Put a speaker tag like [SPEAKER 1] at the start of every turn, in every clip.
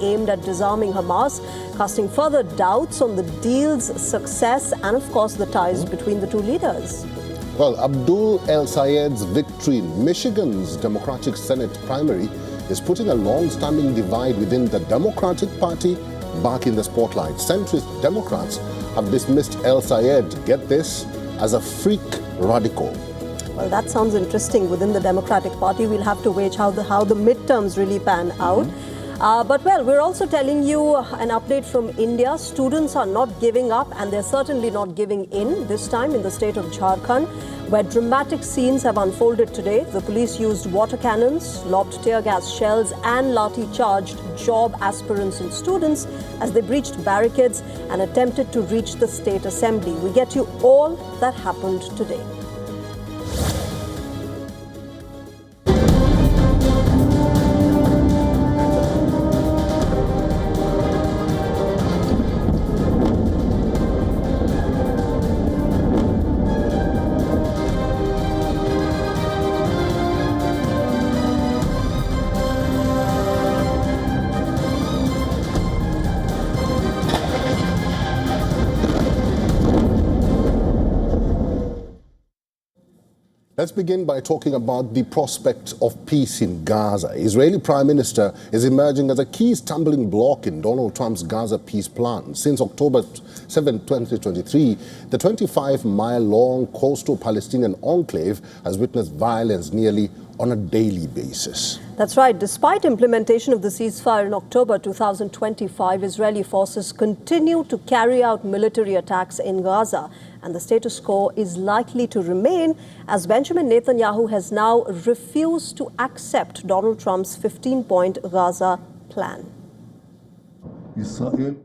[SPEAKER 1] aimed at disarming Hamas, casting further doubts on the deal's success and, of course, the ties between the two leaders.
[SPEAKER 2] Well, Abdul El Sayed's victory in Michigan's Democratic Senate primary is putting a long-standing divide within the Democratic Party back in the spotlight. Centrist Democrats have dismissed El Sayed, get this, as a freak radical.
[SPEAKER 1] Well, that sounds interesting. Within the Democratic Party, we'll have to wait how the midterms really pan out. But we're also telling you an update from India. Students are not giving up, and they're certainly not giving in, this time in the state of Jharkhand, where dramatic scenes have unfolded today. The police used water cannons, lobbed tear gas shells and lathi-charged job aspirants and students as they breached barricades and attempted to reach the state assembly. We get you all that happened today.
[SPEAKER 2] Let's begin by talking about the prospect of peace in Gaza. Israeli Prime Minister is emerging as a key stumbling block in Donald Trump's Gaza peace plan. Since October 7, 2023, the 25-mile-long coastal Palestinian enclave has witnessed violence nearly on a daily basis.
[SPEAKER 1] That's right. Despite implementation of the ceasefire in October 2025, Israeli forces continue to carry out military attacks in Gaza. And the status quo is likely to remain as Benjamin Netanyahu has now refused to accept Donald Trump's 15-point Gaza plan.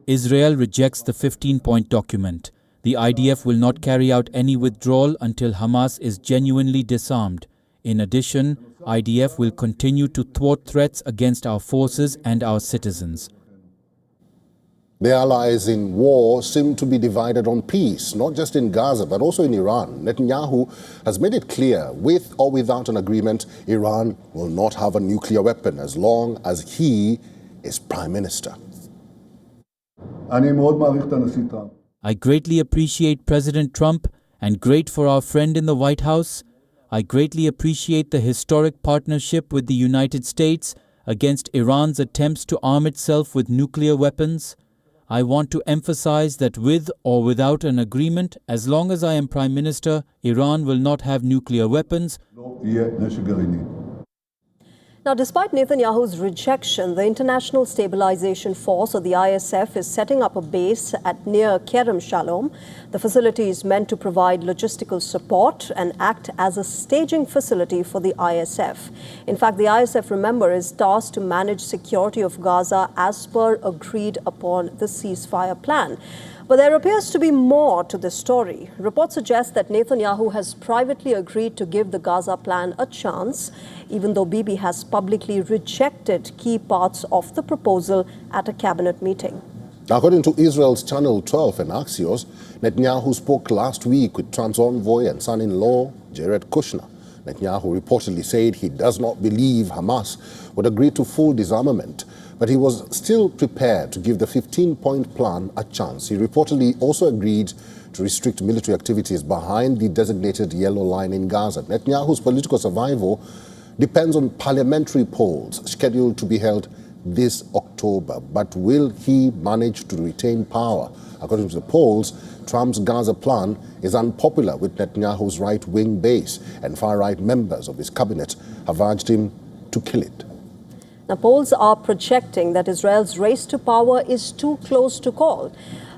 [SPEAKER 3] Israel rejects the 15-point document. The IDF will not carry out any withdrawal until Hamas is genuinely disarmed. In addition, IDF will continue to thwart threats against our forces and our citizens.
[SPEAKER 2] The allies in war seem to be divided on peace, not just in Gaza, but also in Iran. Netanyahu has made it clear, with or without an agreement, Iran will not have a nuclear weapon as long as he is prime minister.
[SPEAKER 3] I greatly appreciate President Trump and great for our friend in the White House. I greatly appreciate the historic partnership with the United States against Iran's attempts to arm itself with nuclear weapons. I want to emphasize that with or without an agreement, as long as I am Prime Minister, Iran will not have nuclear weapons.
[SPEAKER 1] Now, despite Netanyahu's rejection, the International Stabilization Force, or the ISF, is setting up a base at near Kerem Shalom. The facility is meant to provide logistical support and act as a staging facility for the ISF. In fact, the ISF, remember, is tasked to manage security of Gaza as per agreed upon the ceasefire plan. But there appears to be more to this story. Reports suggest that Netanyahu has privately agreed to give the Gaza plan a chance, even though Bibi has publicly rejected key parts of the proposal at a cabinet meeting.
[SPEAKER 2] According to Israel's Channel 12 and Axios, Netanyahu spoke last week with Trump's envoy and son-in-law, Jared Kushner. Netanyahu reportedly said he does not believe Hamas would agree to full disarmament, but he was still prepared to give the 15-point plan a chance. He reportedly also agreed to restrict military activities behind the designated yellow line in Gaza. Netanyahu's political survival depends on parliamentary polls scheduled to be held this October. But will he manage to retain power? According to the polls, Trump's Gaza plan is unpopular with Netanyahu's right-wing base, and far-right members of his cabinet have urged him to kill it.
[SPEAKER 1] Now, polls are projecting that Israel's race to power is too close to call.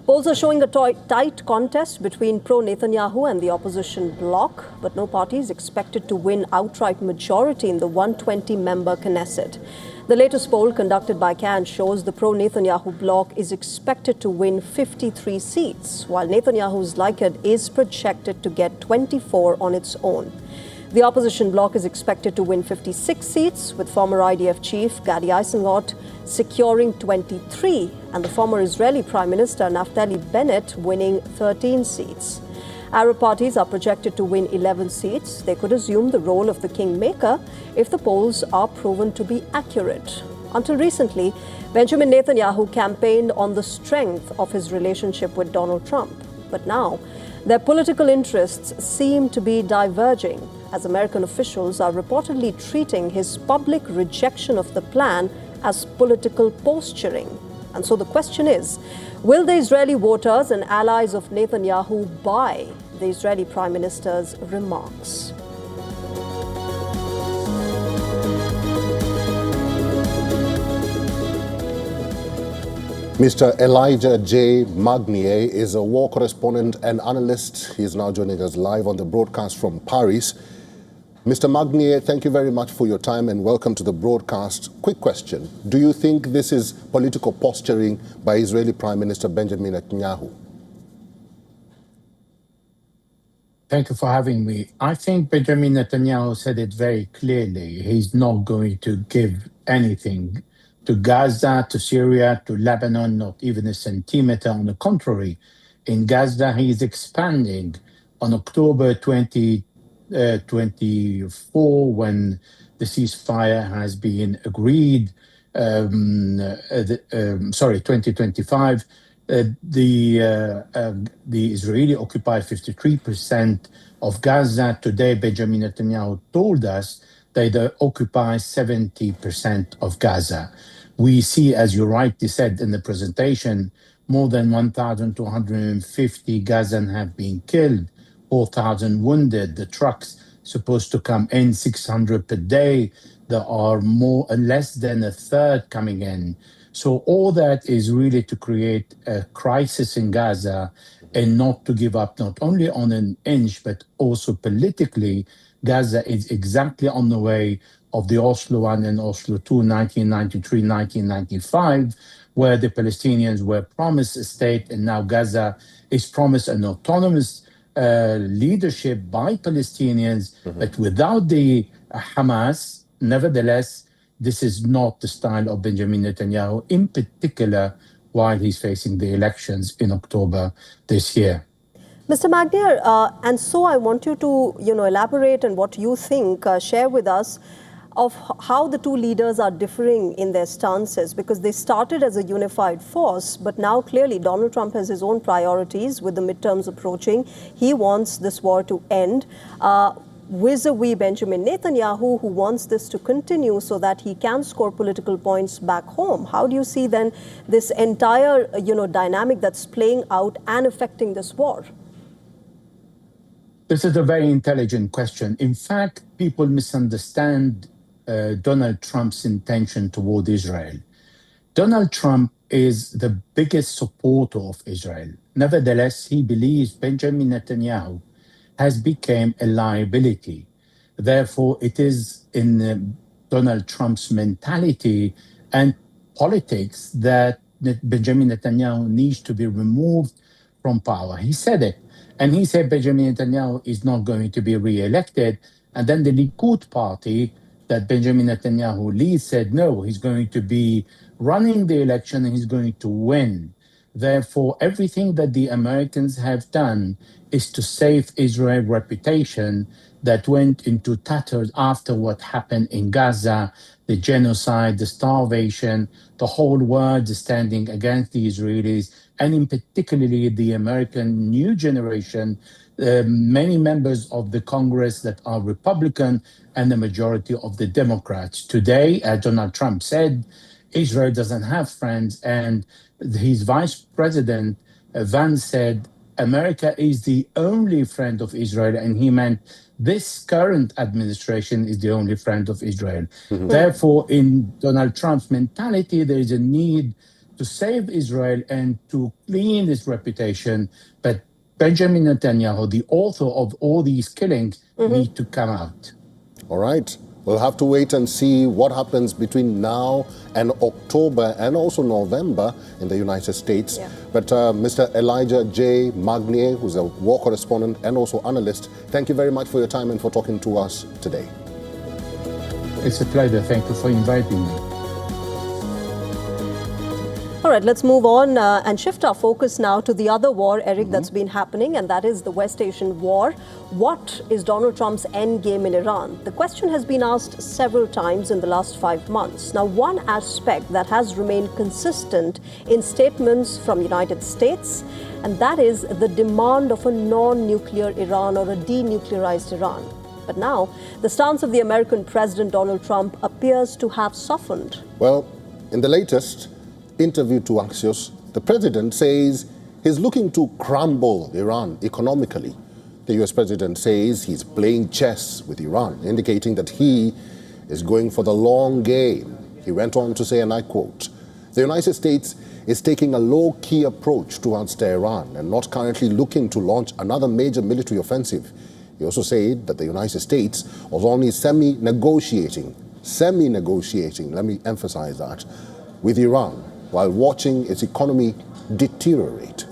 [SPEAKER 1] Polls are showing a tight contest between pro-Netanyahu and the opposition bloc, but no party is expected to win outright majority in the 120-member Knesset. The latest poll conducted by CAN shows the pro-Netanyahu bloc is expected to win 53 seats, while Netanyahu's Likud is projected to get 24 on its own. The opposition bloc is expected to win 56 seats, with former IDF chief Gadi Eisenkot securing 23 and the former Israeli Prime Minister Naftali Bennett winning 13 seats. Arab parties are projected to win 11 seats. They could assume the role of the kingmaker if the polls are proven to be accurate. Until recently, Benjamin Netanyahu campaigned on the strength of his relationship with Donald Trump. But now, their political interests seem to be diverging, as American officials are reportedly treating his public rejection of the plan as political posturing. And so the question is, will the Israeli voters and allies of Netanyahu buy the Israeli Prime Minister's remarks?
[SPEAKER 2] Mr. Elijah J. Magnier is a war correspondent and analyst. He is now joining us live on the broadcast from Paris. Mr. Magnier, thank you very much for your time and welcome to the broadcast. Quick question. Do you think this is political posturing by Israeli Prime Minister Benjamin Netanyahu?
[SPEAKER 4] Thank you for having me. I think Benjamin Netanyahu said it very clearly. He's not going to give anything to Gaza, to Syria, to Lebanon, not even a centimeter. On the contrary, in Gaza, he is expanding. On October 2024, when the ceasefire has been agreed, 2025, the Israeli occupied 53% of Gaza. Today, Benjamin Netanyahu told us that they occupy 70% of Gaza. We see, as you rightly said in the presentation, more than 1,250 Gazans have been killed, 4,000 wounded. The trucks supposed to come in 600 per day. There are less than a third coming in. So all that is really to create a crisis in Gaza and not to give up not only on an inch, but also politically. Gaza is exactly on the way of the Oslo I and Oslo II, 1993, 1995, where the Palestinians were promised a state, and now Gaza is promised an autonomous leadership by Palestinians, but without the Hamas. Nevertheless, this is not the style of Benjamin Netanyahu, in particular while he's facing the elections in October this year.
[SPEAKER 1] Mr. Magnier, and so I want you to, elaborate on what you think, share with us of how the two leaders are differing in their stances, because they started as a unified force, but now clearly Donald Trump has his own priorities with the midterms approaching. He wants this war to end. Vis-a-vis Benjamin Netanyahu, who wants this to continue so that he can score political points back home. How do you see then this entire, dynamic that's playing out and affecting this war?
[SPEAKER 4] This is a very intelligent question. In fact, people misunderstand Donald Trump's intention toward Israel. Donald Trump is the biggest supporter of Israel. Nevertheless, he believes Benjamin Netanyahu has become a liability. Therefore, it is in Donald Trump's mentality and politics that Benjamin Netanyahu needs to be removed from power. He said it. And he said Benjamin Netanyahu is not going to be re-elected. And then the Likud party that Benjamin Netanyahu leads said, no, he's going to be running the election and he's going to win. Therefore, everything that the Americans have done is to save Israel's reputation that went into tatters after what happened in Gaza, the genocide, the starvation, the whole world is standing against the Israelis, and in particularly the American new generation, many members of the Congress that are Republican and the majority of the Democrats. Today, as Donald Trump said, Israel doesn't have friends, and his vice president, Vance, said America is the only friend of Israel, and he meant this current administration is the only friend of Israel. Therefore, in Donald Trump's mentality, there is a need to save Israel and to clean its reputation. But Benjamin Netanyahu, the author of all these killings, need to come out.
[SPEAKER 2] All right. We'll have to wait and see what happens between now and October and also November in the United States.
[SPEAKER 1] Yeah.
[SPEAKER 2] But Mr. Elijah J. Magnier, who's a war correspondent and also analyst, thank you very much for your time and for talking to us today.
[SPEAKER 4] It's a pleasure. Thank you for inviting me.
[SPEAKER 1] All right, let's move on and shift our focus now to the other war, Eric, that's been happening, and that is the West Asian war. What is Donald Trump's end game in Iran? The question has been asked several times in the last 5 months. Now, one aspect that has remained consistent in statements from United States, and that is the demand of a non-nuclear Iran or a denuclearized Iran. But now, the stance of the American President Donald Trump appears to have softened.
[SPEAKER 2] Well, in the latest interview to Axios, the president says he's looking to crumble Iran economically. The US president says he's playing chess with Iran, indicating that he is going for the long game. He went on to say, and I quote, "The United States is taking a low-key approach towards Tehran and not currently looking to launch another major military offensive." He also said that the United States was only semi-negotiating, let me emphasize that, with Iran, while watching its economy deteriorate.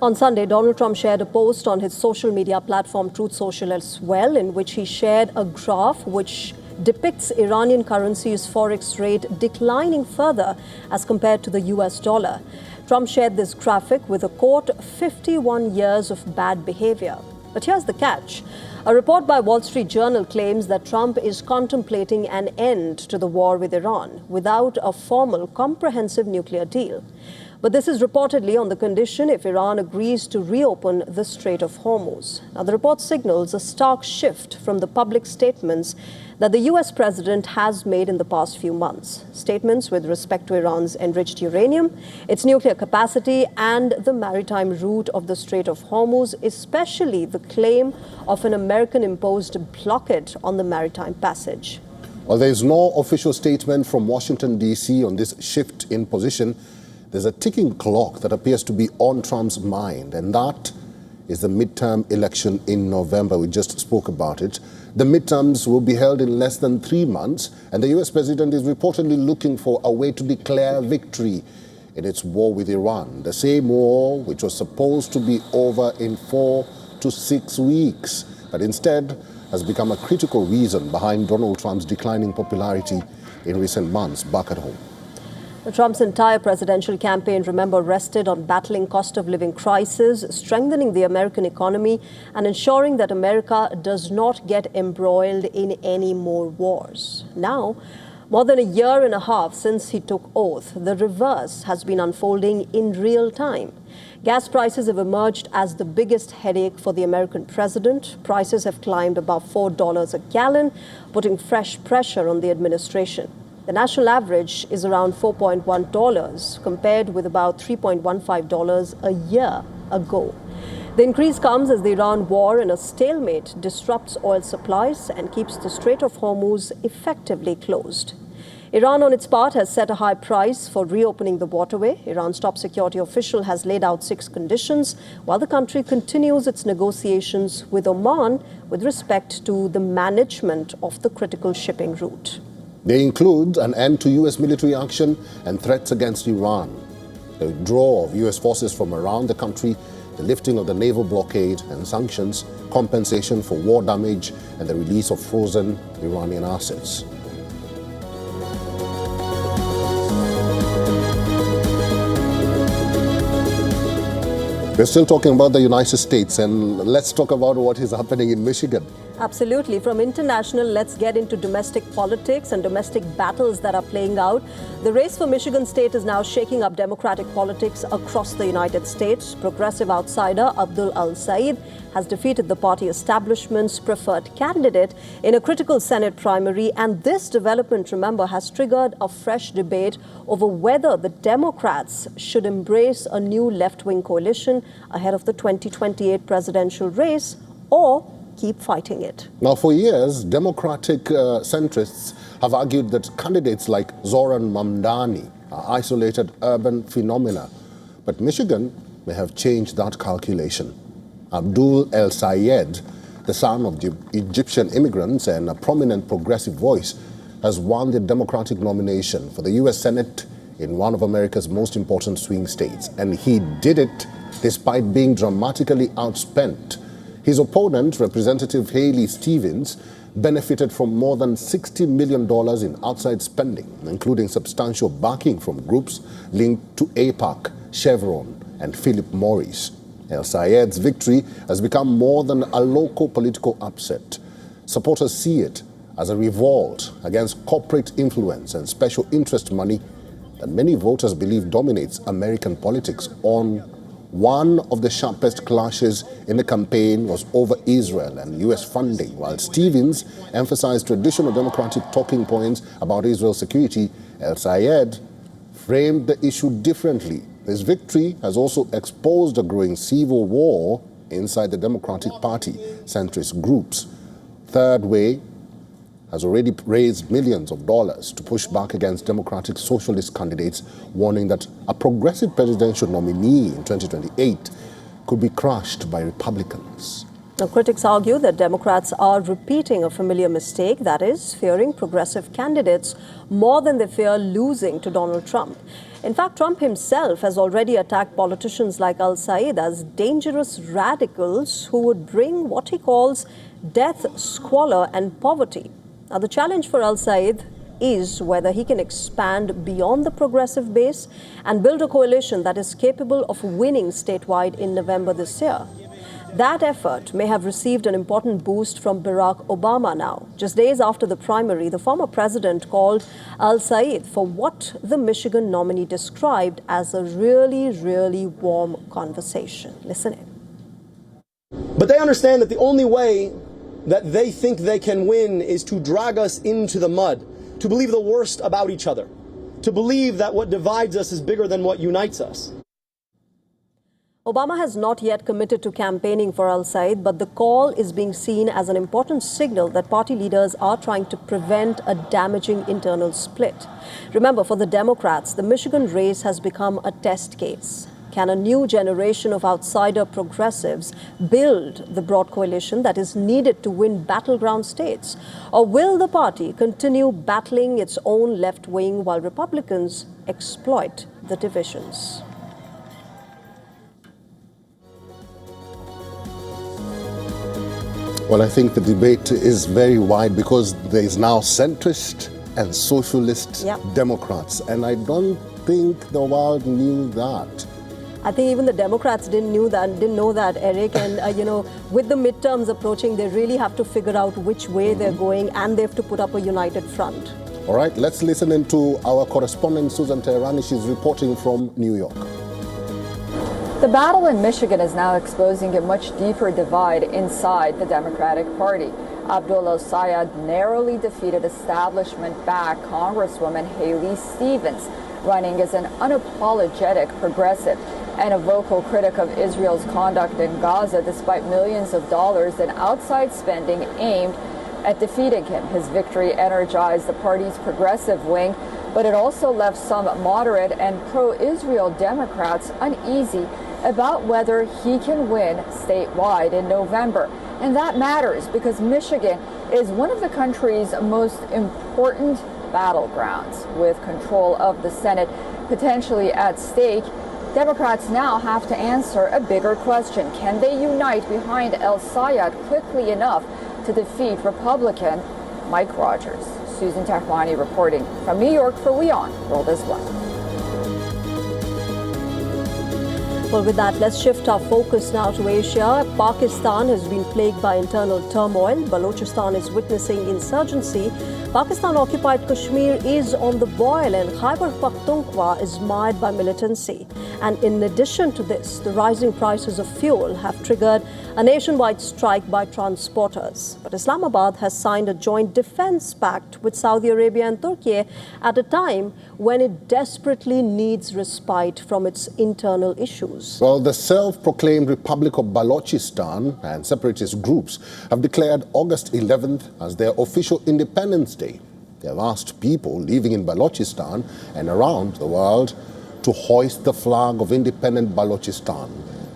[SPEAKER 1] On Sunday, Donald Trump shared a post on his social media platform Truth Social as well, in which he shared a graph which depicts Iranian currency's forex rate declining further as compared to the US dollar. Trump shared this graphic with a quote, 51 years of bad behavior. But here's the catch. A report by Wall Street Journal claims that Trump is contemplating an end to the war with Iran without a formal, comprehensive nuclear deal. But this is reportedly on the condition if Iran agrees to reopen the Strait of Hormuz. Now, the report signals a stark shift from the public statements that the US president has made in the past few months. Statements with respect to Iran's enriched uranium, its nuclear capacity, and the maritime route of the Strait of Hormuz, especially the claim of an American-imposed blockade on the maritime passage.
[SPEAKER 2] While there is no official statement from Washington, D.C. on this shift in position, there's a ticking clock that appears to be on Trump's mind, and that is the midterm election in November. We just spoke about it. The midterms will be held in less than 3 months, and the US president is reportedly looking for a way to declare victory in its war with Iran, the same war which was supposed to be over in 4 to 6 weeks, but instead has become a critical reason behind Donald Trump's declining popularity in recent months back at home.
[SPEAKER 1] Trump's entire presidential campaign, remember, rested on battling cost of living crisis, strengthening the American economy, and ensuring that America does not get embroiled in any more wars. Now, more than a year and a half since he took oath, the reverse has been unfolding in real time. Gas prices have emerged as the biggest headache for the American president. Prices have climbed above $4 a gallon, putting fresh pressure on the administration. The national average is around $4.1, compared with about $3.15 a year ago. The increase comes as the Iran war in a stalemate disrupts oil supplies and keeps the Strait of Hormuz effectively closed. Iran, on its part, has set a high price for reopening the waterway. Iran's top security official has laid out 6 conditions, while the country continues its negotiations with Oman with respect to the management of the critical shipping route.
[SPEAKER 2] They include an end to U.S. military action and threats against Iran, the withdrawal of U.S. forces from around the country, the lifting of the naval blockade and sanctions, compensation for war damage, and the release of frozen Iranian assets. We're still talking about the United States, and let's talk about what is happening in Michigan.
[SPEAKER 1] Absolutely. From international, let's get into domestic politics and domestic battles that are playing out. The race for Michigan State is now shaking up Democratic politics across the United States. Progressive outsider Abdul Al-Said has defeated the party establishment's preferred candidate in a critical Senate primary. And this development, remember, has triggered a fresh debate over whether the Democrats should embrace a new left-wing coalition ahead of the 2028 presidential race or keep fighting it.
[SPEAKER 2] Now, for years, Democratic centrists have argued that candidates like Zoran Mamdani are isolated urban phenomena. But Michigan may have changed that calculation. Abdul El Sayed, the son of Egyptian immigrants and a prominent progressive voice, has won the Democratic nomination for the U.S. Senate in one of America's most important swing states. And he did it despite being dramatically outspent. His opponent, Representative Haley Stevens, benefited from more than $60 million in outside spending, including substantial backing from groups linked to AIPAC, Chevron, and Philip Morris. El Sayed's victory has become more than a local political upset. Supporters see it as a revolt against corporate influence and special interest money that many voters believe dominates American politics. One of the sharpest clashes in the campaign was over Israel and U.S. funding. While Stevens emphasized traditional Democratic talking points about Israel's security, El Sayed framed the issue differently. His victory has also exposed a growing civil war inside the Democratic Party, centrist groups. Third Way has already raised millions of dollars to push back against Democratic Socialist candidates, warning that a progressive presidential nominee in 2028 could be crushed by Republicans.
[SPEAKER 1] Now, critics argue that Democrats are repeating a familiar mistake, that is, fearing progressive candidates more than they fear losing to Donald Trump. In fact, Trump himself has already attacked politicians like Al Sayed as dangerous radicals who would bring what he calls death, squalor, and poverty. Now, the challenge for Al Sayed is whether he can expand beyond the progressive base and build a coalition that is capable of winning statewide in November this year. That effort may have received an important boost from Barack Obama now. Just days after the primary, the former president called Al Sayed for what the Michigan nominee described as a really, really warm conversation. Listen in.
[SPEAKER 5] But they understand that the only way that they think they can win is to drag us into the mud, to believe the worst about each other, to believe that what divides us is bigger than what unites us.
[SPEAKER 1] Obama has not yet committed to campaigning for Al Sayed, but the call is being seen as an important signal that party leaders are trying to prevent a damaging internal split. Remember, for the Democrats, the Michigan race has become a test case. Can a new generation of outsider progressives build the broad coalition that is needed to win battleground states? Or will the party continue battling its own left wing while Republicans exploit the divisions?
[SPEAKER 2] Well, I think the debate is very wide because there is now centrist and socialist Democrats, and I don't think the world knew that.
[SPEAKER 1] I think even the Democrats didn't know that, Eric. And, with the midterms approaching, they really have to figure out which way they're going, and they have to put up a united front.
[SPEAKER 2] All right, let's listen into our correspondent, Susan Teherani. She's reporting from New York.
[SPEAKER 6] The battle in Michigan is now exposing a much deeper divide inside the Democratic Party. Abdul El Sayed narrowly defeated establishment-backed Congresswoman Haley Stevens, running as an unapologetic progressive and a vocal critic of Israel's conduct in Gaza, despite millions of dollars in outside spending aimed at defeating him. His victory energized the party's progressive wing, but it also left some moderate and pro-Israel Democrats uneasy about whether he can win statewide in November. And that matters because Michigan is one of the country's most important battlegrounds. With control of the Senate potentially at stake, Democrats now have to answer a bigger question. Can they unite behind El Sayed quickly enough to defeat Republican Mike Rogers? Susan Teherani reporting from New York for WION World is One.
[SPEAKER 1] Well, with that, let's shift our focus now to Asia. Pakistan has been plagued by internal turmoil. Balochistan is witnessing insurgency. Pakistan-occupied Kashmir is on the boil, and Khyber Pakhtunkhwa is mired by militancy. And in addition to this, the rising prices of fuel have triggered a nationwide strike by transporters. But Islamabad has signed a joint defense pact with Saudi Arabia and Turkey at a time when it desperately needs respite from its internal issues.
[SPEAKER 2] Well, the self-proclaimed Republic of Balochistan and separatist groups have declared August 11th as their official Independence Day. They have asked people living in Balochistan and around the world to hoist the flag of independent Balochistan.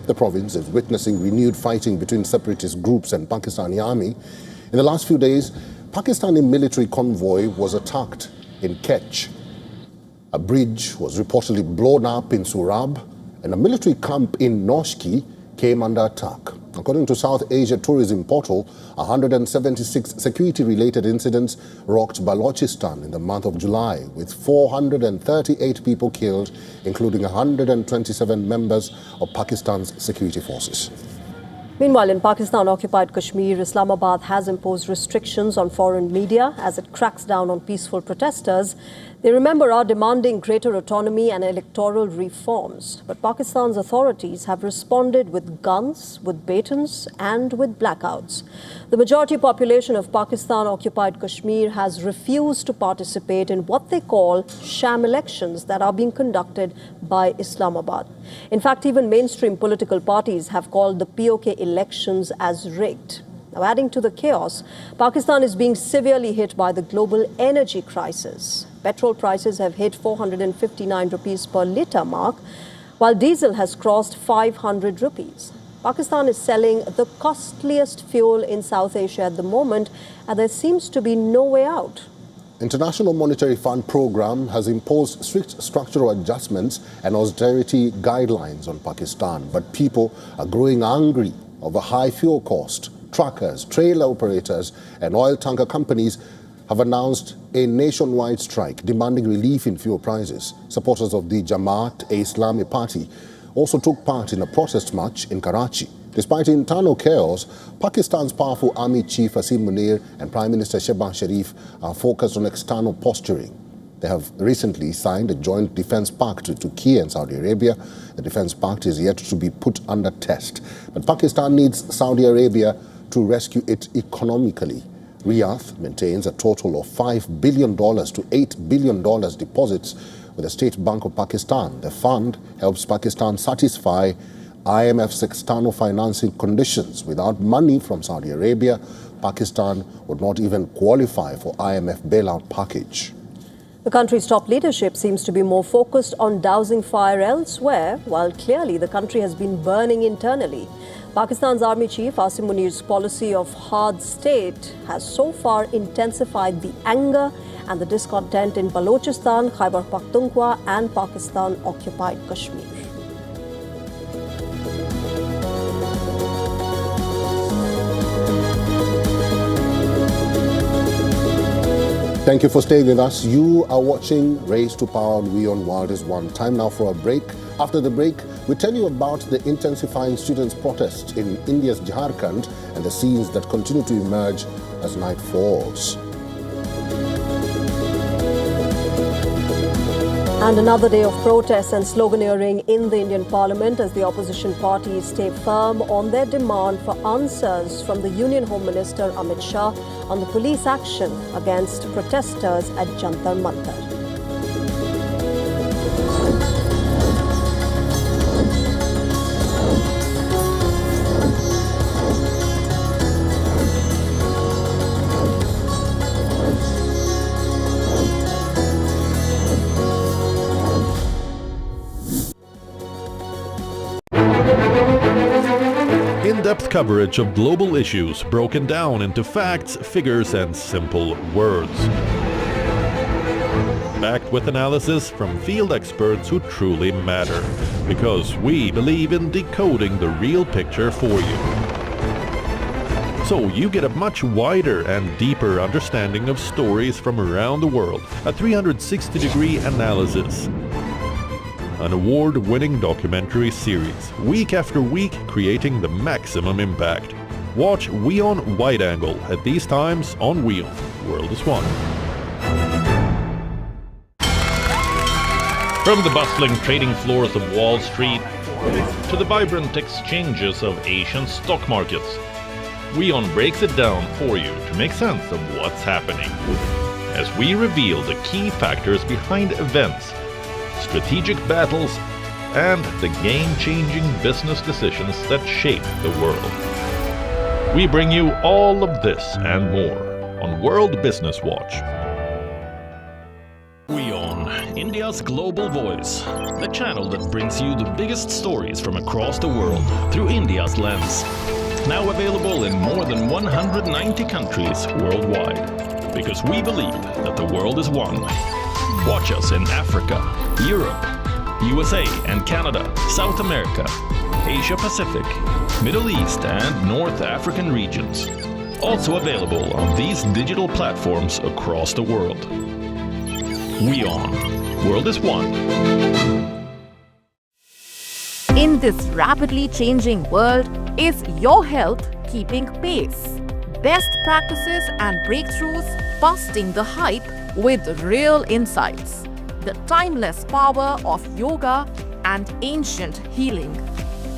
[SPEAKER 2] The province is witnessing renewed fighting between separatist groups and Pakistani army. In the last few days, Pakistani military convoy was attacked in Kech. A bridge was reportedly blown up in Surab, and a military camp in Noshki came under attack. According to South Asia Tourism Portal, 176 security-related incidents rocked Balochistan in the month of July, with 438 people killed, including 127 members of Pakistan's security forces.
[SPEAKER 1] Meanwhile, in Pakistan-occupied Kashmir, Islamabad has imposed restrictions on foreign media as it cracks down on peaceful protesters. They, remember, are demanding greater autonomy and electoral reforms. But Pakistan's authorities have responded with guns, with batons, and with blackouts. The majority population of Pakistan-occupied Kashmir has refused to participate in what they call sham elections that are being conducted by Islamabad. In fact, even mainstream political parties have called the POK elections as rigged. Now, adding to the chaos, Pakistan is being severely hit by the global energy crisis. Petrol prices have hit 459 rupees per litre mark, while diesel has crossed 500 rupees. Pakistan is selling the costliest fuel in South Asia at the moment, and there seems to be no way out.
[SPEAKER 2] International Monetary Fund program has imposed strict structural adjustments and austerity guidelines on Pakistan, but people are growing angry over high fuel cost. Truckers, trailer operators and oil tanker companies have announced a nationwide strike demanding relief in fuel prices. Supporters of the Jamaat-e-Islami party also took part in a protest march in Karachi. Despite internal chaos, Pakistan's powerful army chief Asim Munir and Prime Minister Shehbaz Sharif are focused on external posturing. They have recently signed a joint defense pact with Turkey and Saudi Arabia. The defense pact is yet to be put under test. But Pakistan needs Saudi Arabia to rescue it economically. Riyadh maintains a total of $5 billion to $8 billion deposits with the State Bank of Pakistan. The fund helps Pakistan satisfy IMF's external financing conditions. Without money from Saudi Arabia, Pakistan would not even qualify for IMF bailout package.
[SPEAKER 1] The country's top leadership seems to be more focused on dousing fire elsewhere, while clearly the country has been burning internally. Pakistan's army chief Asim Munir's policy of hard state has so far intensified the anger and the discontent in Balochistan, Khyber Pakhtunkhwa and Pakistan-occupied Kashmir.
[SPEAKER 2] Thank you for staying with us. You are watching Race to Power on WION World is One. Time now for a break. After the break, we tell you about the intensifying students' protests in India's Jharkhand and the scenes that continue to emerge as night falls.
[SPEAKER 1] And another day of protests and sloganeering in the Indian Parliament as the opposition parties stay firm on their demand for answers from the Union Home Minister Amit Shah on the police action against protesters at Jantar Mantar.
[SPEAKER 7] In-depth coverage of global issues broken down into facts, figures, and simple words. Backed with analysis from field experts who truly matter, because we believe in decoding the real picture for you. So you get a much wider and deeper understanding of stories from around the world, a 360-degree analysis. An award-winning documentary series, week after week creating the maximum impact. Watch WION Wide Angle at these times on WION World is One. From the bustling trading floors of Wall Street to the vibrant exchanges of Asian stock markets, WION breaks it down for you to make sense of what's happening, as we reveal the key factors behind events, strategic battles, and the game-changing business decisions that shape the world. We bring you all of this and more on World Business Watch. WION, India's global voice, the channel that brings you the biggest stories from across the world through India's lens. Now available in more than 190 countries worldwide, because we believe that the world is one. Watch us in Africa, Europe, USA and Canada, South America, Asia Pacific, Middle East, and North African regions. Also available on these digital platforms across the world. WION. World is one.
[SPEAKER 8] In this rapidly changing world, is your health keeping pace? Best practices and breakthroughs busting the hype with real insights. The timeless power of yoga and ancient healing.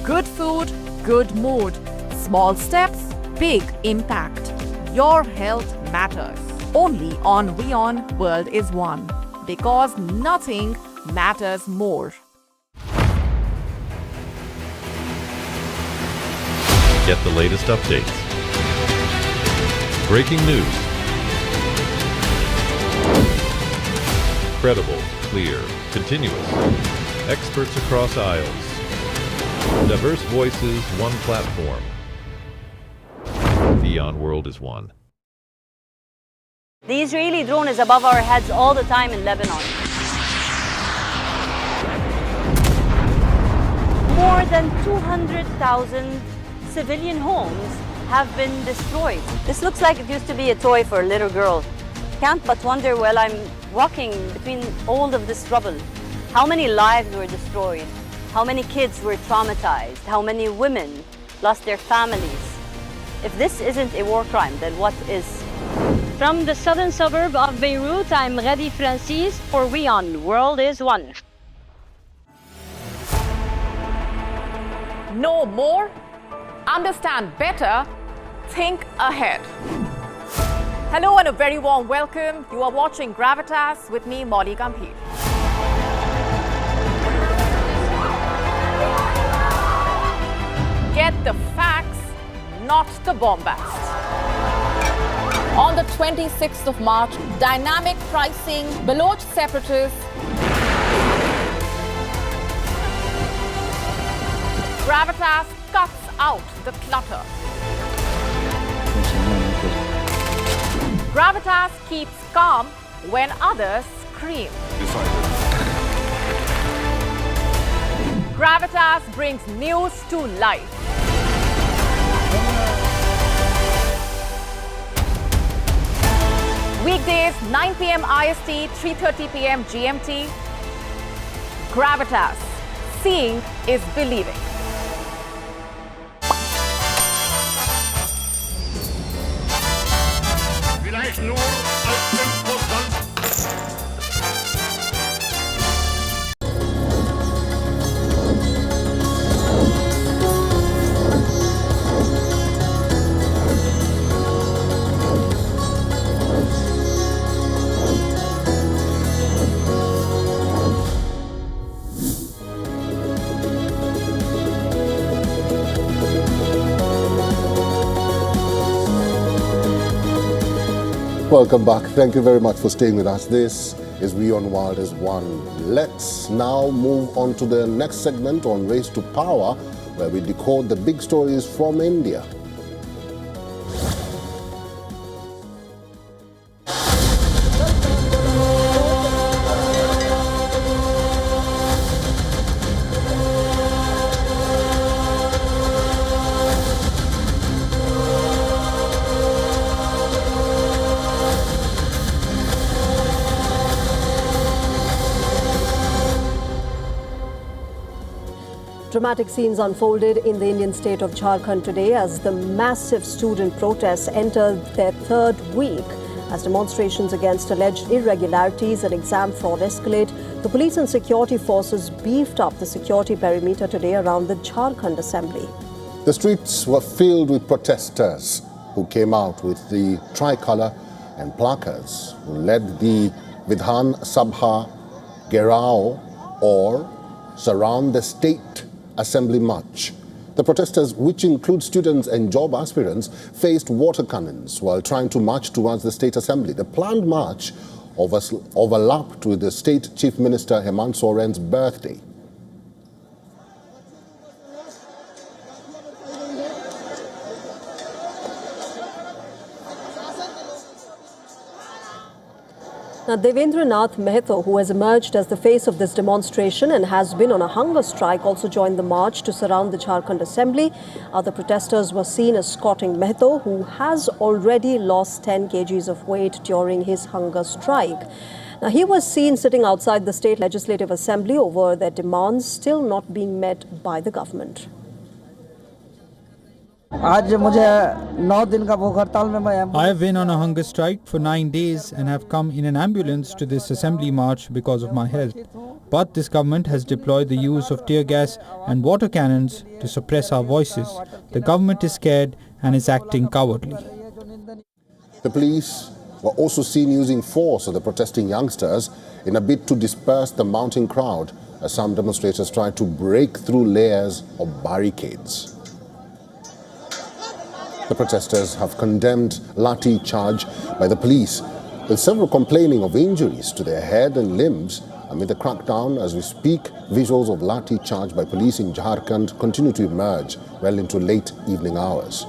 [SPEAKER 8] Good food, good mood. Small steps, big impact. Your health matters. Only on WION World is One. Because nothing matters more.
[SPEAKER 7] Get the latest updates. Breaking news. Credible, clear, continuous. Experts across aisles. Diverse voices, one platform. WION World is One.
[SPEAKER 9] The Israeli drone is above our heads all the time in Lebanon. More than 200,000 civilian homes have been destroyed. This looks like it used to be a toy for a little girl. Can't but wonder while I'm walking between all of this rubble, how many lives were destroyed, how many kids were traumatized, how many women lost their families. If this isn't a war crime, then what is? From the southern suburb of Beirut, I'm Radi Francis for WION World is One.
[SPEAKER 8] Know more, understand better, think ahead. Hello and a very warm welcome. You are watching Gravitas with me, Molly Gambhir. Get the facts, not the bombast. On the 26th of March, dynamic pricing, Baloch separatists, Gravitas cuts out the clutter. Gravitas keeps calm when others scream. Gravitas brings news to life. Weekdays, 9 p.m. IST, 3:30 p.m. GMT. Gravitas. Seeing is believing.
[SPEAKER 2] Welcome back. Thank you very much for staying with us. This is WION World is One. Let's now move on to the next segment on Race to Power, where we decode the big stories from India.
[SPEAKER 1] Dramatic scenes unfolded in the Indian state of Jharkhand today as the massive student protests entered their third week. As demonstrations against alleged irregularities and exam fraud escalate, the police and security forces beefed up the security perimeter today around the Jharkhand assembly.
[SPEAKER 2] The streets were filled with protesters who came out with the tricolour and placards, who led the Vidhan Sabha Gerao, or Surround the State Assembly March. The protesters, which include students and job aspirants, faced water cannons while trying to march towards the State Assembly. The planned march overlapped with the State Chief Minister Hemant Soren's birthday.
[SPEAKER 1] Now, Devendranath Mehto, who has emerged as the face of this demonstration and has been on a hunger strike, also joined the march to surround the Jharkhand Assembly. Other protesters were seen escorting Mehto, who has already lost 10 kgs of weight during his hunger strike. Now, he was seen sitting outside the State Legislative Assembly over their demands still not being met by the government.
[SPEAKER 10] I have been on a hunger strike for 9 days and have come in an ambulance to this assembly march because of my health. But this government has deployed the use of tear gas and water cannons to suppress our voices. The government is scared and is acting cowardly.
[SPEAKER 2] The police were also seen using force of the protesting youngsters in a bid to disperse the mounting crowd as some demonstrators tried to break through layers of barricades. The protesters have condemned lathi charge by the police, with several complaining of injuries to their head and limbs amid the crackdown. As we speak, visuals of lathi charge by police in Jharkhand continue to emerge well into late evening hours.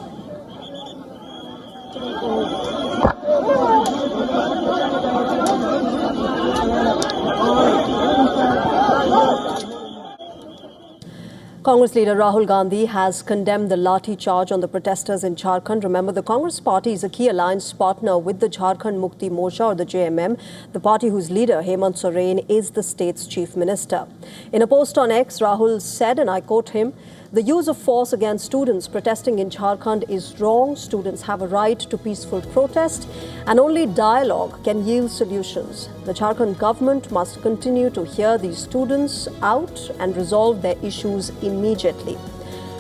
[SPEAKER 1] Congress leader Rahul Gandhi has condemned the lathi charge on the protesters in Jharkhand. Remember, the Congress party is a key alliance partner with the Jharkhand Mukti Morcha, or the JMM, the party whose leader, Hemant Soren, is the state's chief minister. In a post on X, Rahul said, and I quote him, "The use of force against students protesting in Jharkhand is wrong. Students have a right to peaceful protest, and only dialogue can yield solutions. The Jharkhand government must continue to hear these students out and resolve their issues immediately."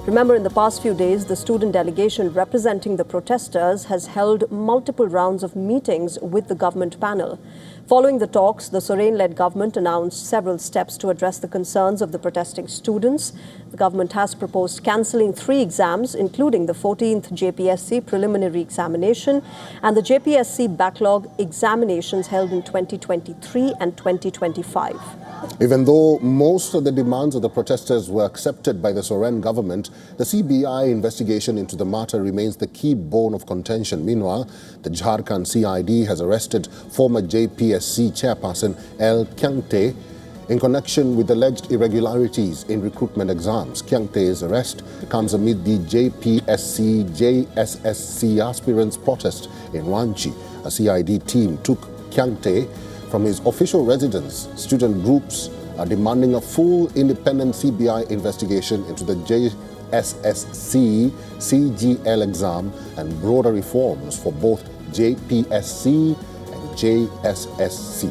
[SPEAKER 1] Remember, in the past few days, the student delegation representing the protesters has held multiple rounds of meetings with the government panel. Following the talks, the Soren-led government announced several steps to address the concerns of the protesting students. The government has proposed cancelling 3 exams, including the 14th JPSC preliminary examination and the JPSC backlog examinations held in 2023 and 2025.
[SPEAKER 2] Even though most of the demands of the protesters were accepted by the Soren government, the CBI investigation into the matter remains the key bone of contention. Meanwhile, the Jharkhand CID has arrested former JPSC chairperson L. Kyangte in connection with alleged irregularities in recruitment exams. Kyangte's arrest comes amid the JPSC-JSSC aspirants' protest in Ranchi. A CID team took Kyangte from his official residence. Student groups are demanding a full independent CBI investigation into the JSSC CGL exam and broader reforms for both JPSC and JSSC.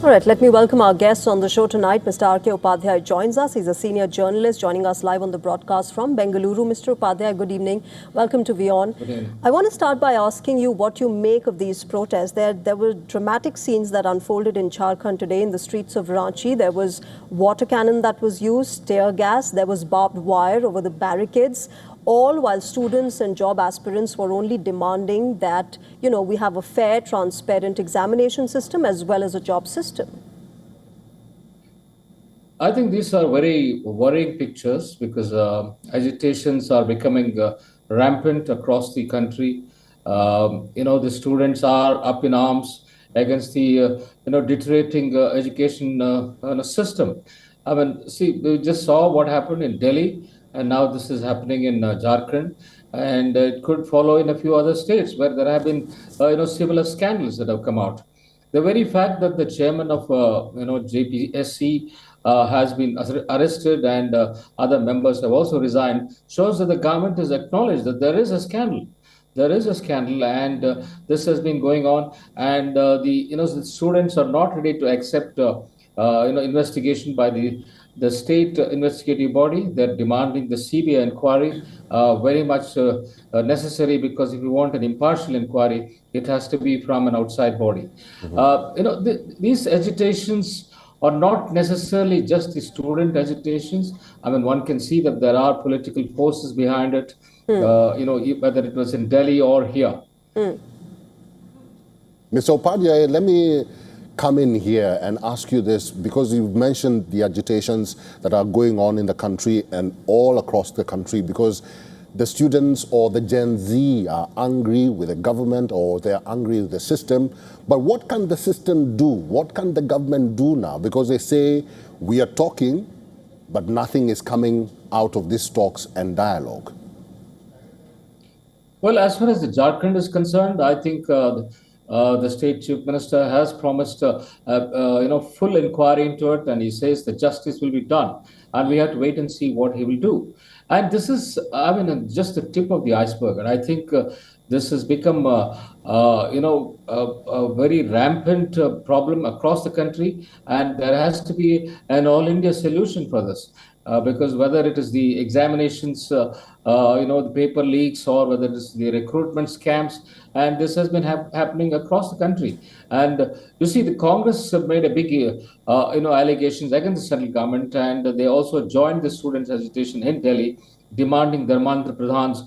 [SPEAKER 1] All right, let me welcome our guests on the show tonight. Mr. R.K. Upadhyay joins us. He's a senior journalist joining us live on the broadcast from Bengaluru. Mr. Upadhyay, good evening. Welcome to WION. I want to start by asking you what you make of these protests. There were dramatic scenes that unfolded in Jharkhand today in the streets of Ranchi. There was water cannon that was used, tear gas, there was barbed wire over the barricades, all while students and job aspirants were only demanding that, we have a fair, transparent examination system as well as a job system.
[SPEAKER 11] I think these are very worrying pictures because agitations are becoming rampant across the country. The students are up in arms against the, deteriorating education system. I mean, see, we just saw what happened in Delhi. And now this is happening in Jharkhand, and it could follow in a few other states where there have been, similar scandals that have come out. The very fact that the chairman of, JPSC has been arrested and other members have also resigned shows that the government has acknowledged that there is a scandal. There is a scandal, and this has been going on, and the students are not ready to accept, investigation by the state investigative body. They're demanding the CBI inquiry, very much necessary, because if you want an impartial inquiry, it has to be from an outside body. These agitations or not necessarily just the student agitations. I mean, one can see that there are political forces behind it, whether it was in Delhi or here.
[SPEAKER 2] Mr. Upadhyay, let me come in here and ask you this, because you've mentioned the agitations that are going on in the country and all across the country, because the students or the Gen Z are angry with the government or they're angry with the system. But what can the system do? What can the government do now? Because they say we are talking, but nothing is coming out of these talks and dialogue.
[SPEAKER 11] Well, as far as the Jharkhand is concerned, I think the state chief minister has promised full inquiry into it, and he says the justice will be done, and we have to wait and see what he will do. And this is, I mean, just the tip of the iceberg, and I think this has become a very rampant problem across the country, and there has to be an all India solution for this. Because whether it is the examinations, the paper leaks, or whether it is the recruitment scams, and this has been happening across the country. And you see, the Congress made a big, allegations against the central government, and they also joined the students' agitation in Delhi, demanding Dharmendra Pradhan's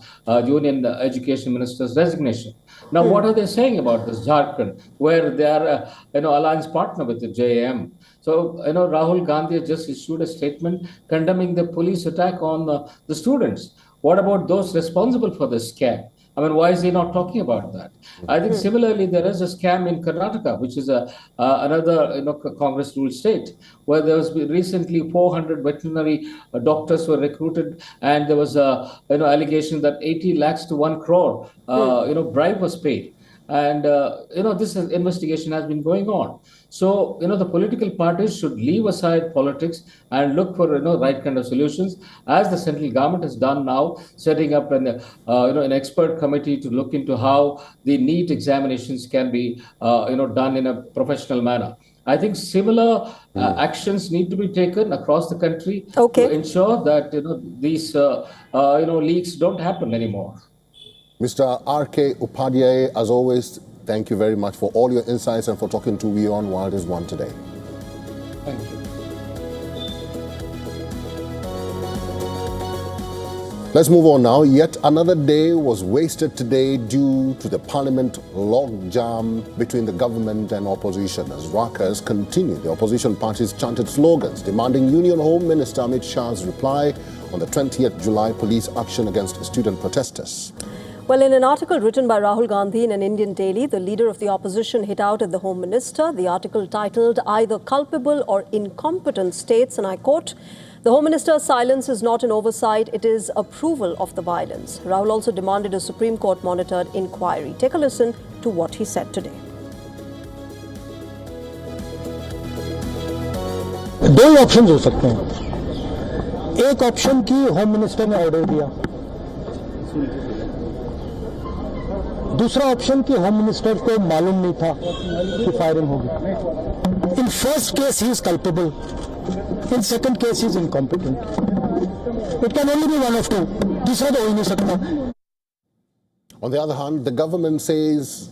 [SPEAKER 11] union education minister's resignation. Now, what are they saying about this Jharkhand, where they are, alliance partner with the JAM? So, Rahul Gandhi has just issued a statement condemning the police attack on the students. What about those responsible for this scam? I mean, why is he not talking about that? I think similarly, there is a scam in Karnataka, which is another Congress-ruled state, where there was recently 400 veterinary doctors were recruited, and there was a allegation that 80 lakhs to 1 crore bribe was paid. And, this investigation has been going on. So, the political parties should leave aside politics and look for, right kind of solutions, as the central government has done now, setting up an expert committee to look into how the NEET examinations can be, done in a professional manner. I think similar actions need to be taken across the country to ensure that, these, leaks don't happen anymore.
[SPEAKER 2] Mr. R.K. Upadhyay, as always, thank you very much for all your insights and for talking to WION World is One today.
[SPEAKER 11] Thank you.
[SPEAKER 2] Let's move on now. Yet another day was wasted today due to the parliament logjam between the government and opposition. As workers continue, the opposition parties chanted slogans demanding Union Home Minister Amit Shah's reply on the 20th July police action against student protesters.
[SPEAKER 1] Well, in an article written by Rahul Gandhi in an Indian daily, the leader of the opposition hit out at the Home Minister. The article titled, "Either Culpable or Incompetent," states, and I quote, "The Home Minister's silence is not an oversight, it is approval of the violence." Rahul also demanded a Supreme Court-monitored inquiry. Take a listen to what he said today.
[SPEAKER 12] दो ही options हो सकते हैं। एक option की home minister ने order दिया, दूसरा option की होम मिनिस्टर को मालूम नहीं था कि फायरिंग होगी। In first case he is culpable, in second case he is incompetent. It can only be one of two, दूसरा तो हो ही नहीं सकता।
[SPEAKER 2] On the other hand, the government says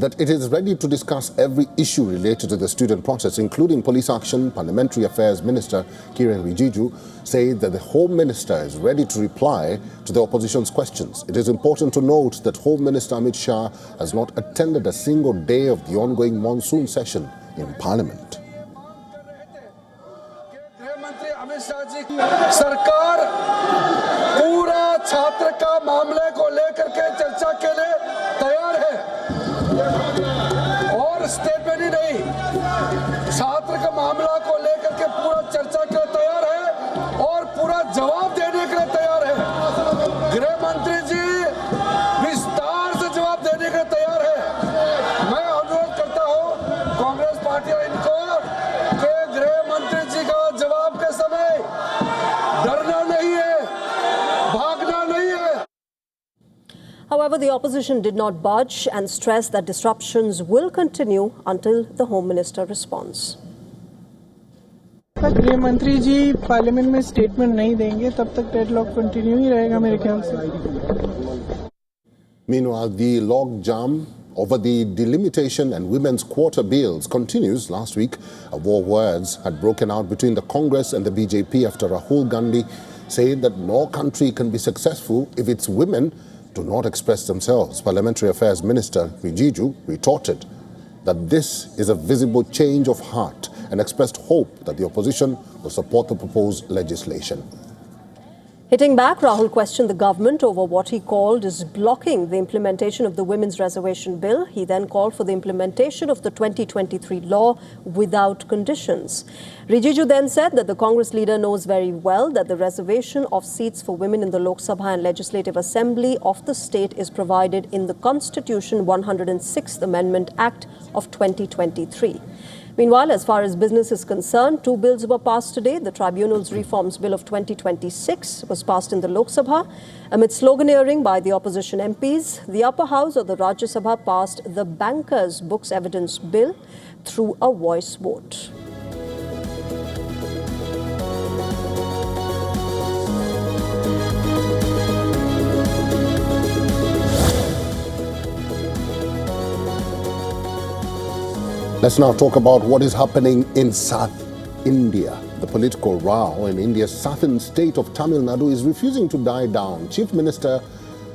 [SPEAKER 2] that it is ready to discuss every issue related to the student protest, including police action. Parliamentary Affairs Minister Kiren Rijiju said that the Home Minister is ready to reply to the opposition's questions. It is important to note that Home Minister Amit Shah has not attended a single day of the ongoing monsoon session in Parliament.
[SPEAKER 13] सरकार पूरा छात्र का मामले को लेकर के चर्चा के लिए तैयार है और स्टेटमेंट ही नहीं, छात्र का मामला को लेकर के पूरा चर्चा के लिए तैयार है और पूरा जवाब देने के लिए तैयार है। गृह मंत्री जी विस्तार से जवाब देने के लिए तैयार है। मैं अनुरोध करता हूं कांग्रेस पार्टी और इनको कि गृह मंत्री जी का जवाब के समय डरना नहीं है, भागना नहीं है।
[SPEAKER 1] However, the opposition did not budge and stressed that disruptions will continue until the Home Minister responds.
[SPEAKER 14] गृह मंत्री जी पार्लियामेंट में स्टेटमेंट नहीं देंगे तब तक डेडलॉक कंटिन्यू ही रहेगा मेरे ख्याल से।
[SPEAKER 2] Meanwhile, the log jam over the delimitation and women's quota bills continues. Last week, a war of words had broken out between the Congress and the BJP after Rahul Gandhi said that no country can be successful if its women do not express themselves. Parliamentary Affairs Minister Rijiju retorted that this is a visible change of heart and expressed hope that the opposition will support the proposed legislation.
[SPEAKER 1] Hitting back, Rahul questioned the government over what he called as blocking the implementation of the Women's Reservation Bill. He then called for the implementation of the 2023 law without conditions. Rijiju then said that the Congress leader knows very well that the reservation of seats for women in the Lok Sabha and Legislative Assembly of the state is provided in the Constitution 106th Amendment Act of 2023. Meanwhile, as far as business is concerned, two bills were passed today. The Tribunals Reforms Bill of 2026 was passed in the Lok Sabha. Amid sloganeering by the opposition MPs, the upper house of the Rajya Sabha passed the Bankers' Books Evidence Bill through a voice vote.
[SPEAKER 2] Let's now talk about what is happening in South India. The political row in India's southern state of Tamil Nadu is refusing to die down. Chief Minister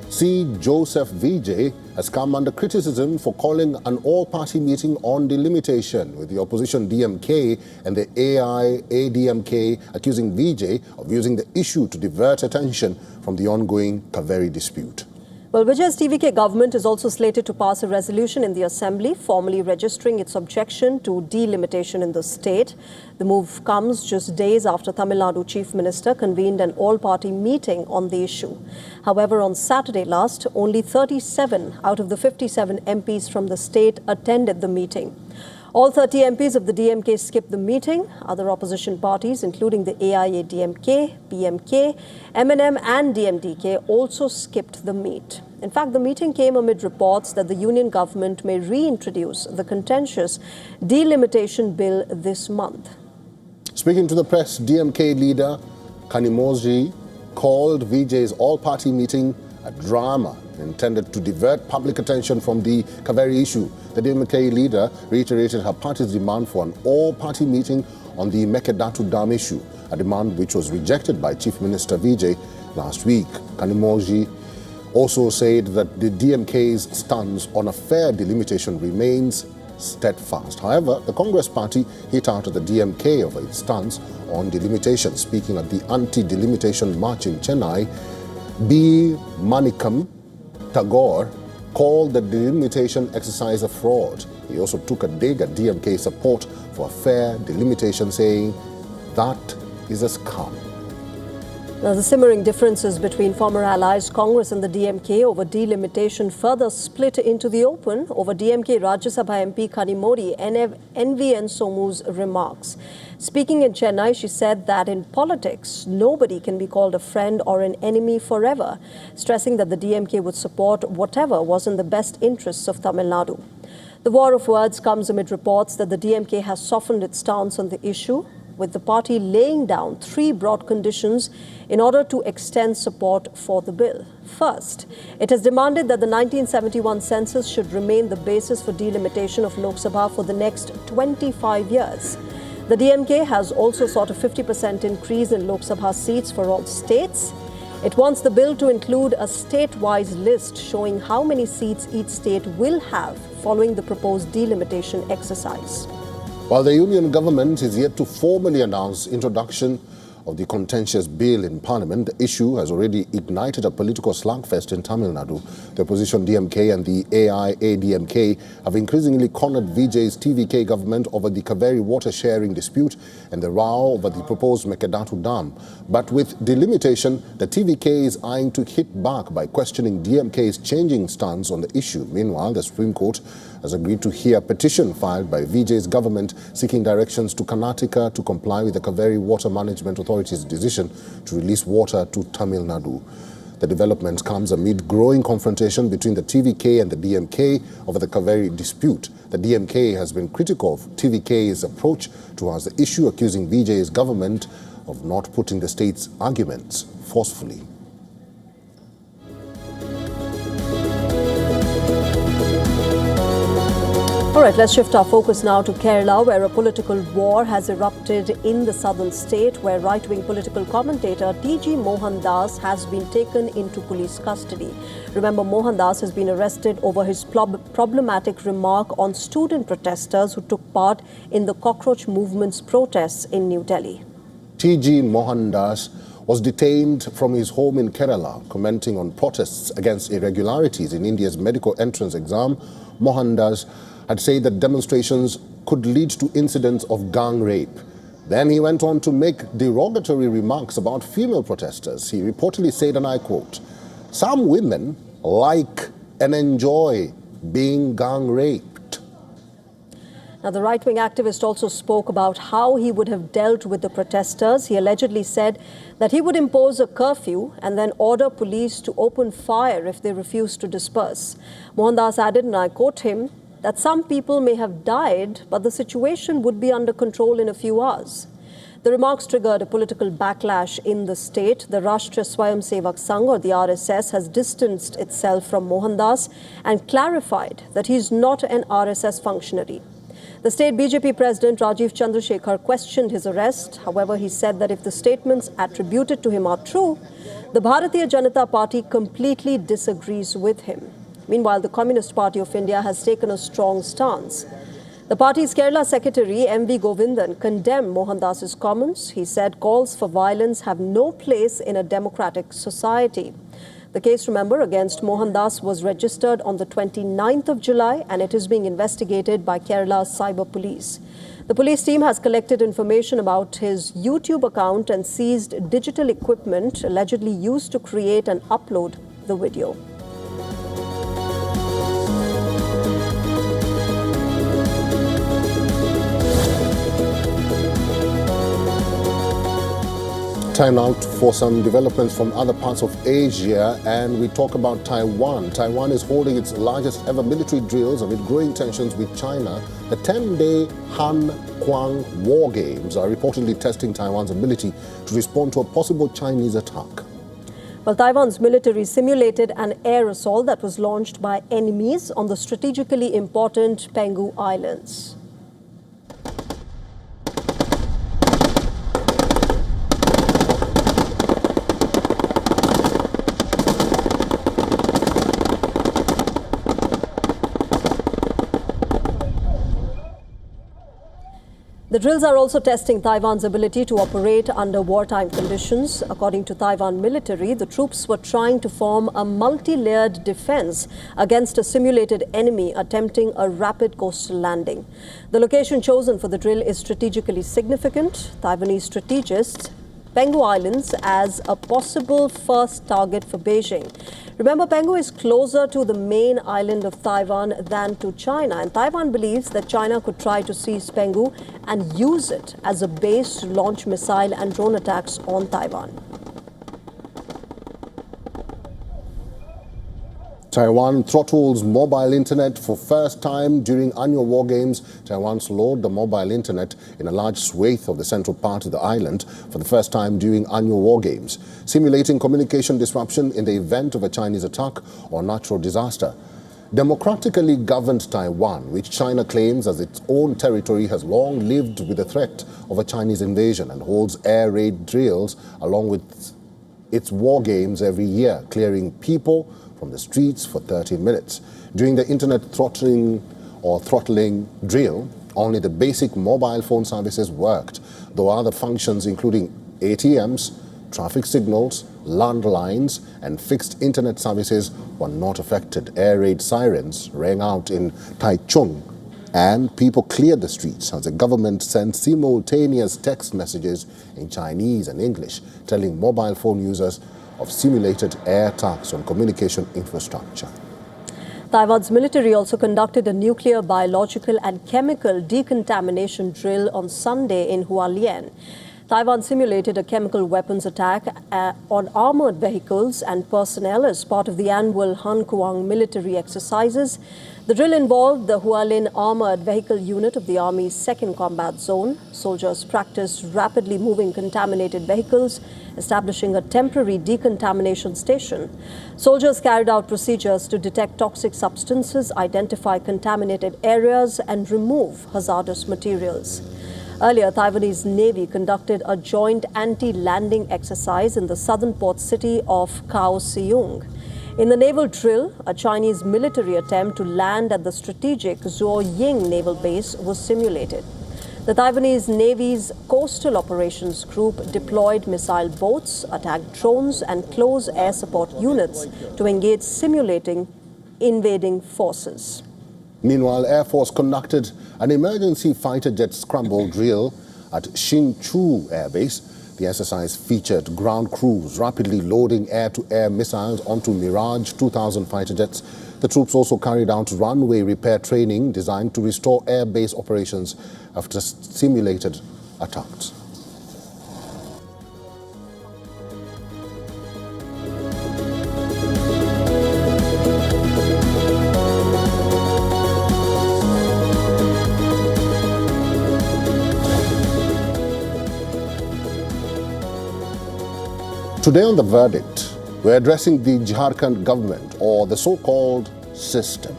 [SPEAKER 2] C. Joseph Vijay has come under criticism for calling an all-party meeting on delimitation, with the opposition DMK and the AIADMK accusing Vijay of using the issue to divert attention from the ongoing Kaveri dispute.
[SPEAKER 1] Well, Vijay's TVK government is also slated to pass a resolution in the Assembly, formally registering its objection to delimitation in the state. The move comes just days after Tamil Nadu Chief Minister convened an all-party meeting on the issue. However, on Saturday last, only 37 out of the 57 MPs from the state attended the meeting. All 30 MPs of the DMK skipped the meeting. Other opposition parties, including the AIADMK, PMK, MNM and DMDK, also skipped the meet. In fact, the meeting came amid reports that the union government may reintroduce the contentious delimitation bill this month.
[SPEAKER 2] Speaking to the press, DMK leader Kanimoji called Vijay's all-party meeting a drama intended to divert public attention from the Kaveri issue. The DMK leader reiterated her party's demand for an all-party meeting on the Mekedatu Dam issue, a demand which was rejected by Chief Minister Vijay last week. Kanimoji also said that the DMK's stance on a fair delimitation remains steadfast. However, the Congress party hit out at the DMK over its stance on delimitation. Speaking at the anti-delimitation march in Chennai, B. Manikam Tagore called the delimitation exercise a fraud. He also took a dig at DMK support for a fair delimitation, saying that is a scam.
[SPEAKER 1] Now, the simmering differences between former allies Congress and the DMK over delimitation further split into the open over DMK Rajya Sabha MP Kanimori NVN Somu's remarks. Speaking in Chennai, she said that in politics, nobody can be called a friend or an enemy forever, stressing that the DMK would support whatever was in the best interests of Tamil Nadu. The war of words comes amid reports that the DMK has softened its stance on the issue, with the party laying down three broad conditions in order to extend support for the bill. First, it has demanded that the 1971 census should remain the basis for delimitation of Lok Sabha for the next 25 years. The DMK has also sought a 50% increase in Lok Sabha seats for all states. It wants the bill to include a state-wise list showing how many seats each state will have following the proposed delimitation exercise.
[SPEAKER 2] While the union government is yet to formally announce introduction of the contentious bill in Parliament, the issue has already ignited a political slugfest in Tamil Nadu. The opposition DMK and the AIADMK have increasingly cornered Vijay's TVK government over the Kaveri water sharing dispute and the row over the proposed Mekedatu Dam. But with delimitation, the TVK is eyeing to hit back by questioning DMK's changing stance on the issue. Meanwhile, the Supreme Court has agreed to hear a petition filed by Vijay's government seeking directions to Karnataka to comply with the Kaveri Water Management Authority's decision to release water to Tamil Nadu. The development comes amid growing confrontation between the TVK and the DMK over the Kaveri dispute. The DMK has been critical of TVK's approach towards the issue, accusing Vijay's government of not putting the state's arguments forcefully.
[SPEAKER 1] right, let's shift our focus now to Kerala, where a political war has erupted in the southern state, where right-wing political commentator T.G. Mohandas has been taken into police custody. Remember, Mohandas has been arrested over his problematic remark on student protesters who took part in the cockroach movement's protests in New Delhi.
[SPEAKER 2] T.G. Mohandas was detained from his home in Kerala, commenting on protests against irregularities in India's medical entrance exam. Mohandas had said that demonstrations could lead to incidents of gang rape. Then he went on to make derogatory remarks about female protesters. He reportedly said, and I quote, "Some women like and enjoy being gang raped."
[SPEAKER 1] Now, the right-wing activist also spoke about how he would have dealt with the protesters. He allegedly said that he would impose a curfew and then order police to open fire if they refused to disperse. Mohandas added, and I quote him, that some people may have died, but the situation would be under control in a few hours. The remarks triggered a political backlash in the state. The Rashtriya Swayamsevak Sangh, or the RSS, has distanced itself from Mohandas and clarified that he is not an RSS functionary. The state BJP president Rajiv Chandrasekhar questioned his arrest. However, he said that if the statements attributed to him are true, the Bharatiya Janata Party completely disagrees with him. Meanwhile, the Communist Party of India has taken a strong stance. The party's Kerala secretary, M.V. Govindan, condemned Mohandas's comments. He said calls for violence have no place in a democratic society. The case, remember, against Mohandas was registered on the 29th of July and it is being investigated by Kerala's cyber police. The police team has collected information about his YouTube account and seized digital equipment allegedly used to create and upload the video.
[SPEAKER 2] Time now for some developments from other parts of Asia, and we talk about Taiwan. Taiwan is holding its largest ever military drills amid growing tensions with China. The 10-day Han Kuang War Games are reportedly testing Taiwan's ability to respond to a possible Chinese attack.
[SPEAKER 1] Well, Taiwan's military simulated an air assault that was launched by enemies on the strategically important Penghu Islands. The drills are also testing Taiwan's ability to operate under wartime conditions. According to Taiwan military, the troops were trying to form a multi-layered defense against a simulated enemy attempting a rapid coastal landing. The location chosen for the drill is strategically significant. Taiwanese strategists Penghu Islands as a possible first target for Beijing. Remember, Penghu is closer to the main island of Taiwan than to China, and Taiwan believes that China could try to seize Penghu and use it as a base to launch missile and drone attacks on Taiwan.
[SPEAKER 2] Taiwan throttles mobile internet for first time during annual war games. Taiwan slowed the mobile internet in a large swathe of the central part of the island for the first time during annual war games, simulating communication disruption in the event of a Chinese attack or natural disaster. Democratically governed Taiwan, which China claims as its own territory, has long lived with the threat of a Chinese invasion and holds air raid drills along with its war games every year, clearing people from the streets for 30 minutes. During the internet throttling drill, only the basic mobile phone services worked, though other functions including ATMs, traffic signals, landlines and fixed internet services were not affected. Air raid sirens rang out in Taichung and people cleared the streets as the government sent simultaneous text messages in Chinese and English telling mobile phone users of simulated air attacks on communication infrastructure.
[SPEAKER 1] Taiwan's military also conducted a nuclear, biological and chemical decontamination drill on Sunday in Hualien. Taiwan simulated a chemical weapons attack on armored vehicles and personnel as part of the annual Han Kuang military exercises. The drill involved the Hualien Armored Vehicle Unit of the Army's 2nd Combat Zone. Soldiers practiced rapidly moving contaminated vehicles, establishing a temporary decontamination station. Soldiers carried out procedures to detect toxic substances, identify contaminated areas, and remove hazardous materials. Earlier, Taiwanese Navy conducted a joint anti-landing exercise in the southern port city of Kaohsiung. In the naval drill, a Chinese military attempt to land at the strategic Zuoying naval base was simulated. The Taiwanese Navy's Coastal Operations Group deployed missile boats, attacked drones, and close air support units to engage simulating invading forces.
[SPEAKER 2] Meanwhile, Air Force conducted an emergency fighter jet scramble drill at Hsinchu Air Base. The exercise featured ground crews rapidly loading air-to-air missiles onto Mirage 2000 fighter jets. The troops also carried out runway repair training designed to restore air base operations after simulated attacks. Today on The Verdict, we're addressing the Jharkhand government, or the so-called system.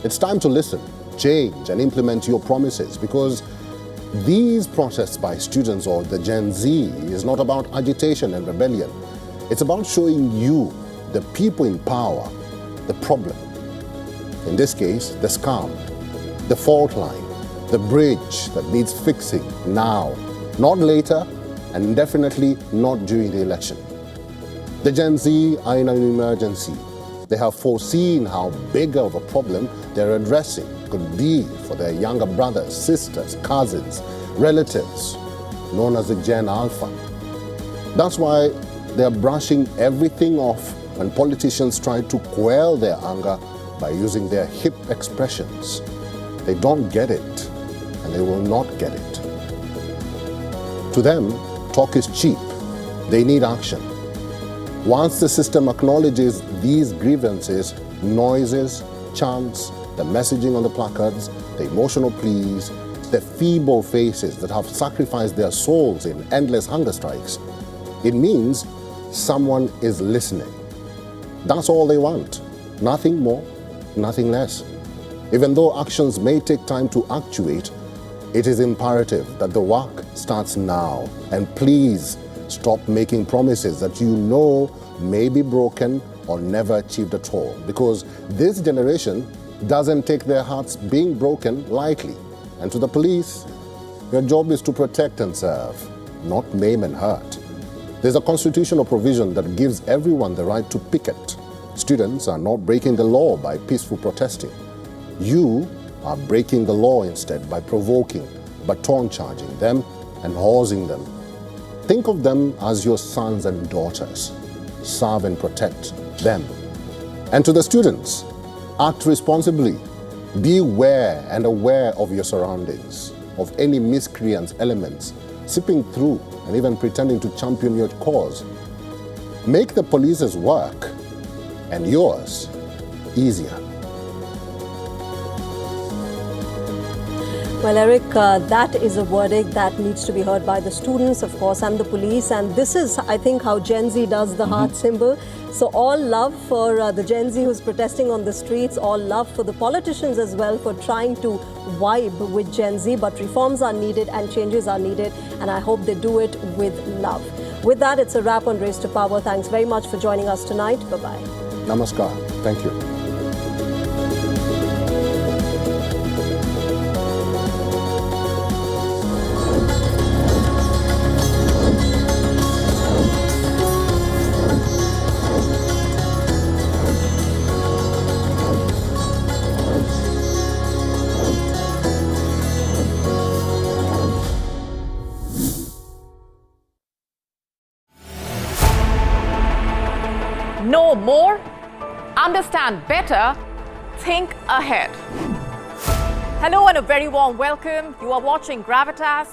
[SPEAKER 2] It's time to listen, change, and implement your promises, because these protests by students or the Gen Z is not about agitation and rebellion. It's about showing you, the people in power, the problem. In this case, the scam, the fault line, the bridge that needs fixing now, not later, and definitely not during the election. The Gen Z are in an emergency. They have foreseen how big of a problem they're addressing could be for their younger brothers, sisters, cousins, relatives, known as the Gen Alpha. That's why they're brushing everything off when politicians try to quell their anger by using their hip expressions. They don't get it, and they will not get it. To them, talk is cheap. They need action. Once the system acknowledges these grievances, noises, chants, the messaging on the placards, the emotional pleas, the feeble faces that have sacrificed their souls in endless hunger strikes, it means someone is listening. That's all they want. Nothing more, nothing less. Even though actions may take time to actuate, it is imperative that the work starts now. And please stop making promises that you know may be broken or never achieved at all. Because this generation doesn't take their hearts being broken lightly. And to the police, your job is to protect and serve, not maim and hurt. There's a constitutional provision that gives everyone the right to picket. Students are not breaking the law by peaceful protesting. You are breaking the law instead by provoking, baton charging them and horsing them. Think of them as your sons and daughters. Serve and protect them. And to the students, act responsibly. Be aware and aware of your surroundings, of any miscreants elements sipping through and even pretending to champion your cause. Make the police's work and yours easier.
[SPEAKER 1] Well, Eric, that is a verdict that needs to be heard by the students, of course, and the police. And this is, I think, how Gen Z does the heart symbol. So all love for the Gen Z who's protesting on the streets, all love for the politicians as well for trying to vibe with Gen Z. But reforms are needed and changes are needed, and I hope they do it with love. With that, it's a wrap on Race to Power. Thanks very much for joining us tonight. Bye-bye.
[SPEAKER 2] Namaskar. Thank you.
[SPEAKER 8] Know more, understand better, think ahead. Hello and a very warm welcome. You are watching Gravitas.